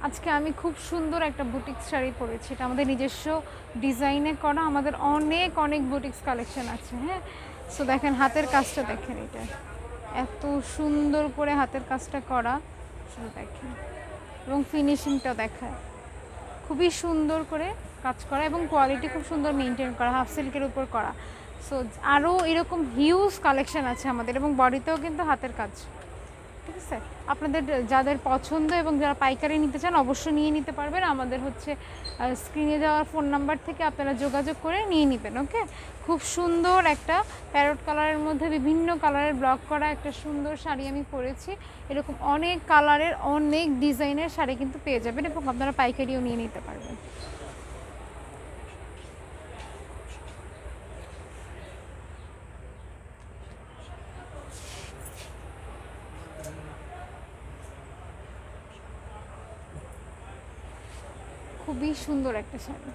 আজকে আমি খুব সুন্দর একটা বুটিক্স শাড়ি পরেছি। এটা আমাদের নিজস্ব ডিজাইনে করা। আমাদের অনেক অনেক বুটিক্স কালেকশন আছে, হ্যাঁ। সো দেখেন হাতের কাজটা দেখেন, এটা এত সুন্দর করে হাতের কাজটা করা, শুধু দেখেন, এবং ফিনিশিংটা দেখায় খুবই সুন্দর করে কাজ করা, এবং কোয়ালিটি খুব সুন্দর মেনটেন করা, হাফ সিল্কের উপর করা। সো আরও এরকম হিউজ কালেকশন আছে আমাদের, এবং বডিতেও কিন্তু হাতের কাজ, ঠিক আছে। আপনাদের যাদের পছন্দ এবং যারা পাইকারি নিতে চান অবশ্যই নিয়ে নিতে পারবেন। আমাদের হচ্ছে স্ক্রিনে দেওয়ার ফোন নাম্বার থেকে আপনারা যোগাযোগ করে নিয়ে নেবেন, ওকে। খুব সুন্দর একটা প্যারট কালারের মধ্যে বিভিন্ন কালারের ব্লক করা একটা সুন্দর শাড়ি আমি পরেছি। এরকম অনেক কালারের অনেক ডিজাইনের শাড়ি কিন্তু পেয়ে যাবেন, এবং আপনারা পাইকারিও নিয়ে নিতে পারবেন। খুবই সুন্দর একটা শাড়ি।